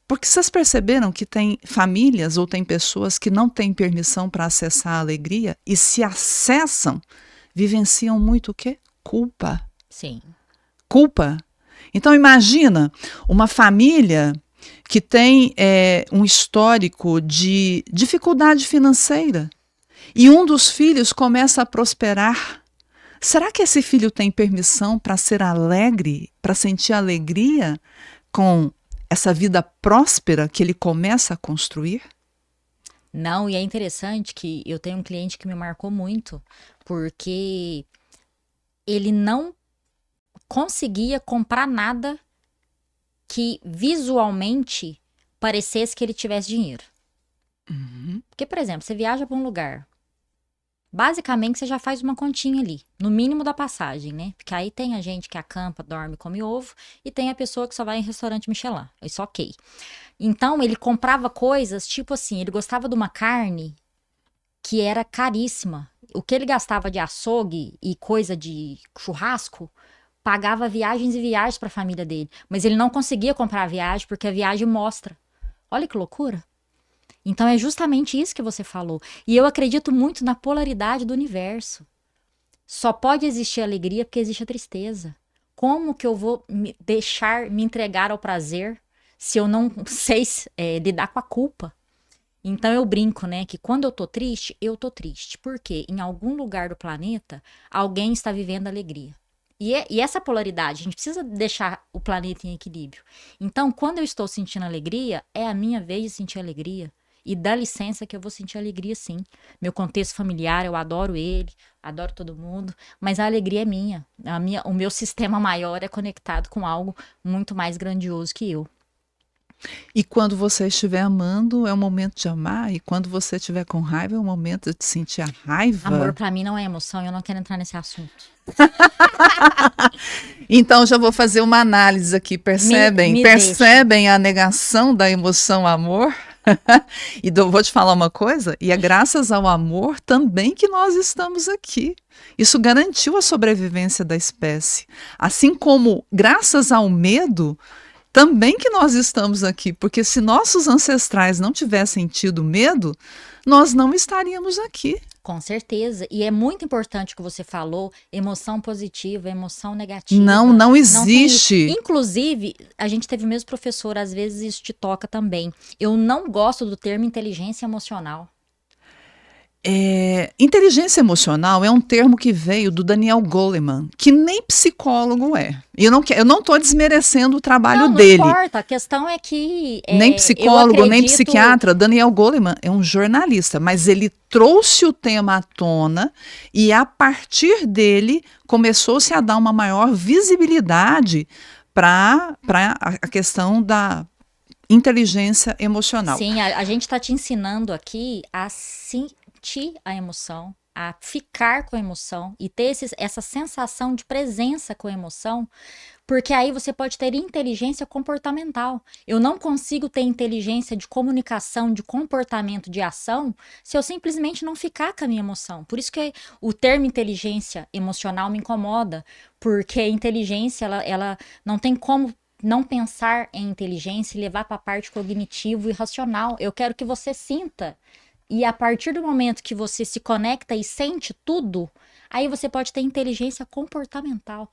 Porque vocês perceberam que tem famílias ou tem pessoas que não têm permissão para acessar a alegria e se acessam, vivenciam muito o quê? Culpa. Sim. Culpa. Então imagina uma família que tem um histórico de dificuldade financeira e um dos filhos começa a prosperar. Será que esse filho tem permissão para ser alegre, para sentir alegria com essa vida próspera que ele começa a construir? Não, e é interessante que eu tenho um cliente que me marcou muito, porque ele não conseguia comprar nada que visualmente parecesse que ele tivesse dinheiro. Porque, por exemplo, você viaja para um lugar, basicamente você já faz uma continha ali, no mínimo da passagem, né? Porque aí tem a gente que acampa, dorme, come ovo, e tem a pessoa que só vai em restaurante Michelin. Isso ok. Então, ele comprava coisas, tipo assim, ele gostava de uma carne que era caríssima. O que ele gastava de açougue e coisa de churrasco, pagava viagens e viagens para a família dele. Mas ele não conseguia comprar a viagem porque a viagem mostra. Olha que loucura. Então é justamente isso que você falou. E eu acredito muito na polaridade do universo. Só pode existir alegria porque existe a tristeza. Como que eu vou me entregar ao prazer se eu não sei lidar com a culpa? Então eu brinco, né, que quando eu tô triste, porque em algum lugar do planeta alguém está vivendo alegria. E essa polaridade, a gente precisa deixar o planeta em equilíbrio. Então, quando eu estou sentindo alegria, é a minha vez de sentir alegria. E dá licença que eu vou sentir alegria sim. Meu contexto familiar, eu adoro ele, adoro todo mundo, mas a alegria é minha. O meu sistema maior é conectado com algo muito mais grandioso que eu. E quando você estiver amando, é o momento de amar, e quando você estiver com raiva, é o momento de sentir a raiva. Amor, pra mim, não é emoção, eu não quero entrar nesse assunto. Então, já vou fazer uma análise aqui, percebem? Percebem a negação da emoção amor? E vou te falar uma coisa, e é graças ao amor também que nós estamos aqui. Isso garantiu a sobrevivência da espécie. Assim como, graças ao medo, também que nós estamos aqui, porque se nossos ancestrais não tivessem tido medo, nós não estaríamos aqui. Com certeza. E é muito importante o que você falou, emoção positiva, emoção negativa. Não existe. Inclusive, a gente teve o mesmo professor, às vezes isso te toca também. Eu não gosto do termo inteligência emocional. Inteligência emocional é um termo que veio do Daniel Goleman, que nem psicólogo é. E eu não estou desmerecendo o trabalho dele. Não importa, a questão é que... Nem psicólogo, nem psiquiatra. Daniel Goleman é um jornalista, mas ele trouxe o tema à tona e a partir dele começou-se a dar uma maior visibilidade para a questão da inteligência emocional. Sim, a gente está te ensinando aqui a sentir a emoção, a ficar com a emoção e ter essa sensação de presença com a emoção, porque aí você pode ter inteligência comportamental. Eu não consigo ter inteligência de comunicação, de comportamento, de ação, se eu simplesmente não ficar com a minha emoção. Por isso que o termo inteligência emocional me incomoda, porque a inteligência, ela não tem como não pensar em inteligência e levar para a parte cognitivo e racional. Eu quero que você sinta. E a partir do momento que você se conecta e sente tudo, aí você pode ter inteligência comportamental.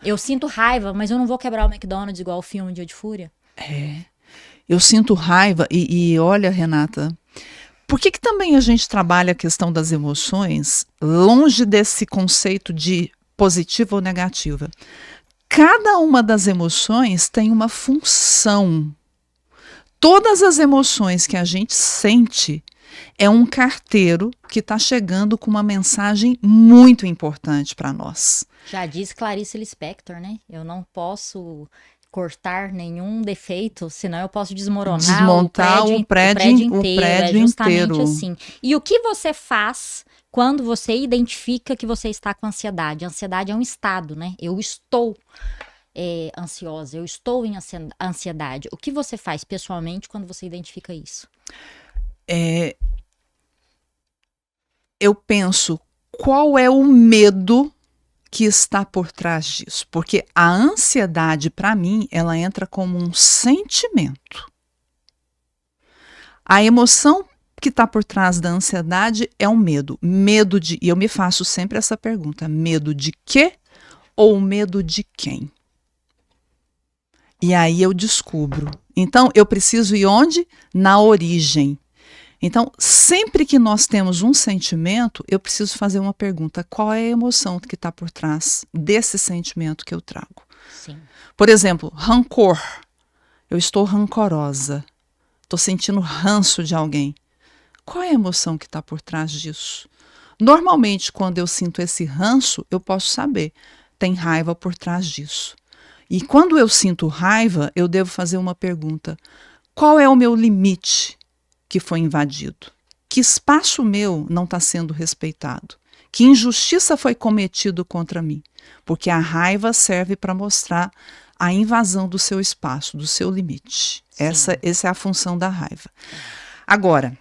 Eu sinto raiva, mas eu não vou quebrar o McDonald's igual o filme Dia de Fúria. Eu sinto raiva e olha, Renata, por que também a gente trabalha a questão das emoções longe desse conceito de positiva ou negativa? Cada uma das emoções tem uma função. Todas as emoções que a gente sente é um carteiro que está chegando com uma mensagem muito importante para nós. Já diz Clarice Lispector, né? Eu não posso cortar nenhum defeito, senão eu posso desmontar o prédio inteiro. É justamente assim. E o que você faz quando você identifica que você está com ansiedade? A ansiedade é um estado, né? Eu estou ansiosa, eu estou em ansiedade. O que você faz pessoalmente quando você identifica isso? Eu penso, qual é o medo que está por trás disso? Porque a ansiedade, para mim, ela entra como um sentimento. A emoção que está por trás da ansiedade é o medo. Medo de... E eu me faço sempre essa pergunta. Medo de quê ou medo de quem? E aí eu descubro. Então, eu preciso ir onde? Na origem. Então, sempre que nós temos um sentimento, eu preciso fazer uma pergunta. Qual é a emoção que está por trás desse sentimento que eu trago? Sim. Por exemplo, rancor. Eu estou rancorosa. Estou sentindo ranço de alguém. Qual é a emoção que está por trás disso? Normalmente, quando eu sinto esse ranço, eu posso saber. Tem raiva por trás disso. E quando eu sinto raiva, eu devo fazer uma pergunta. Qual é o meu limite que foi invadido? Que espaço meu não está sendo respeitado? Que injustiça foi cometida contra mim? Porque a raiva serve para mostrar a invasão do seu espaço, do seu limite. Essa é a função da raiva. Agora...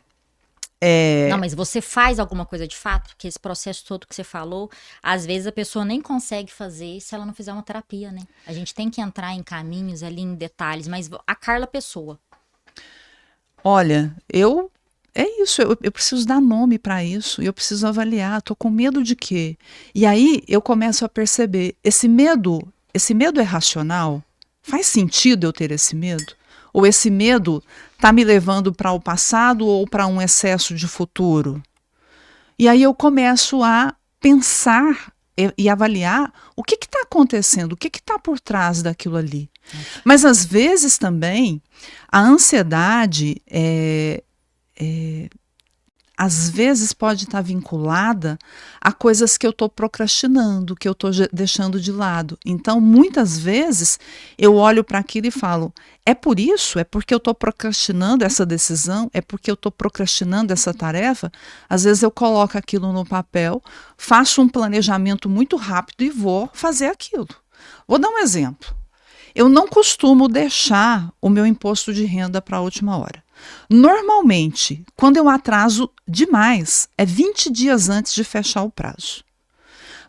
Não, mas você faz alguma coisa de fato? Porque esse processo todo que você falou, às vezes a pessoa nem consegue fazer se ela não fizer uma terapia, né? A gente tem que entrar em caminhos ali, em detalhes, mas a Carla Pessoa. Olha, eu preciso dar nome para isso, eu preciso avaliar, estou com medo de quê? E aí eu começo a perceber, esse medo é racional? Faz sentido eu ter esse medo? Ou esse medo está me levando para o passado ou para um excesso de futuro? E aí eu começo a pensar e avaliar o que está acontecendo, o que está por trás daquilo ali. Mas às vezes também a ansiedade às vezes pode estar vinculada a coisas que eu estou procrastinando, que eu estou deixando de lado. Então, muitas vezes, eu olho para aquilo e falo, é por isso? É porque eu estou procrastinando essa decisão? É porque eu estou procrastinando essa tarefa? Às vezes eu coloco aquilo no papel, faço um planejamento muito rápido e vou fazer aquilo. Vou dar um exemplo. Eu não costumo deixar o meu imposto de renda para a última hora. Normalmente, quando eu atraso demais, é 20 dias antes de fechar o prazo.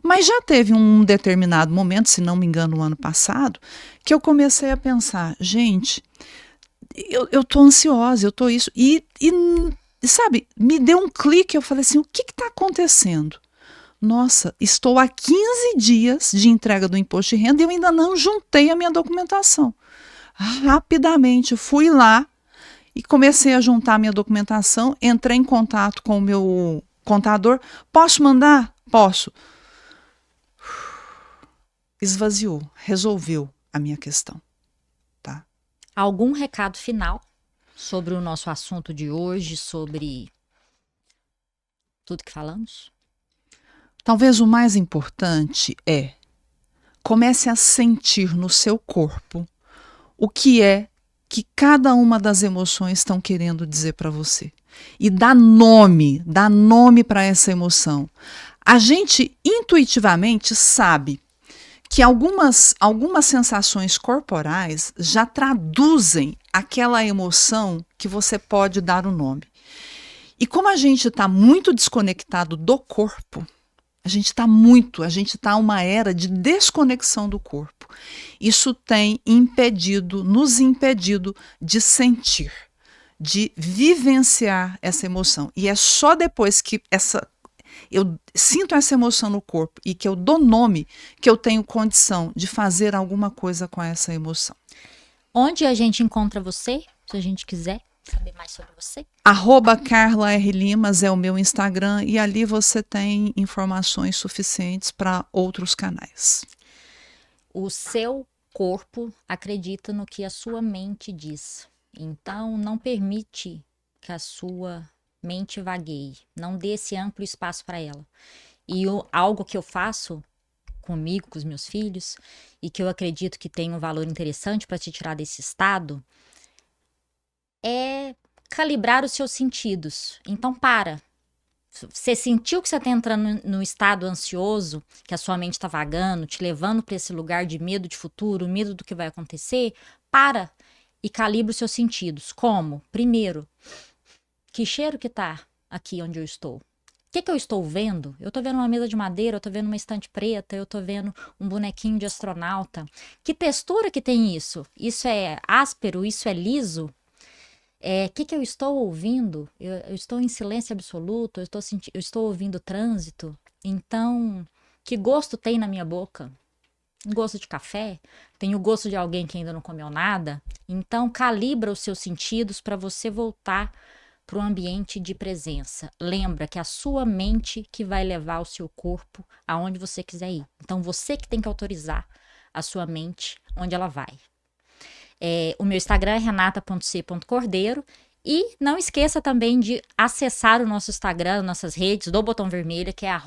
Mas já teve um determinado momento, se não me engano, no ano passado, que eu comecei a pensar, gente, eu tô ansiosa, eu tô isso. E, sabe, me deu um clique, eu falei assim, o que está acontecendo? Nossa, estou há 15 dias de entrega do imposto de renda e eu ainda não juntei a minha documentação. Rapidamente fui lá e comecei a juntar a minha documentação, entrei em contato com o meu contador. Posso mandar? Posso. Esvaziou, resolveu a minha questão. Tá? Algum recado final sobre o nosso assunto de hoje, sobre tudo que falamos? Talvez o mais importante é comece a sentir no seu corpo o que é que cada uma das emoções estão querendo dizer para você. E dá nome para essa emoção. A gente intuitivamente sabe que algumas sensações corporais já traduzem aquela emoção que você pode dar o nome. E como a gente está muito desconectado do corpo, a gente está uma era de desconexão do corpo. Isso tem nos impedido de sentir, de vivenciar essa emoção. E é só depois que eu sinto essa emoção no corpo e que eu dou nome, que eu tenho condição de fazer alguma coisa com essa emoção. Onde a gente encontra você, se a gente quiser saber mais sobre você? @Carla R. Limas é o meu Instagram e ali você tem informações suficientes para outros canais. O seu corpo acredita no que a sua mente diz. Então, não permite que a sua mente vagueie. Não dê esse amplo espaço para ela. E algo que eu faço comigo, com os meus filhos, e que eu acredito que tem um valor interessante para te tirar desse estado, é calibrar os seus sentidos. Então, para. Você sentiu que você está entrando num estado ansioso, que a sua mente está vagando, te levando para esse lugar de medo de futuro, medo do que vai acontecer, para e calibra os seus sentidos. Como? Primeiro, que cheiro que tá aqui onde eu estou? O que eu estou vendo? Eu estou vendo uma mesa de madeira, eu estou vendo uma estante preta, eu estou vendo um bonequinho de astronauta. Que textura que tem isso? Isso é áspero? Isso é liso? Que eu estou ouvindo? Eu estou em silêncio absoluto, eu estou ouvindo trânsito. Então, que gosto tem na minha boca? Um gosto de café? Tem o gosto de alguém que ainda não comeu nada? Então, calibra os seus sentidos para você voltar para o ambiente de presença. Lembra que é a sua mente que vai levar o seu corpo aonde você quiser ir. Então, você que tem que autorizar a sua mente onde ela vai. O meu Instagram é renata.c.cordeiro. E não esqueça também de acessar o nosso Instagram, nossas redes do Botão Vermelho, que é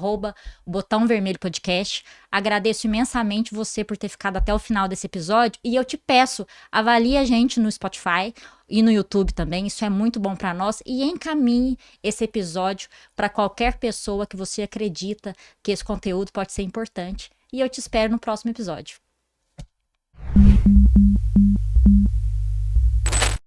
@Botão Vermelho Podcast. Agradeço imensamente você por ter ficado até o final desse episódio. E eu te peço, avalie a gente no Spotify e no YouTube também. Isso é muito bom para nós. E encaminhe esse episódio para qualquer pessoa que você acredita que esse conteúdo pode ser importante. E eu te espero no próximo episódio.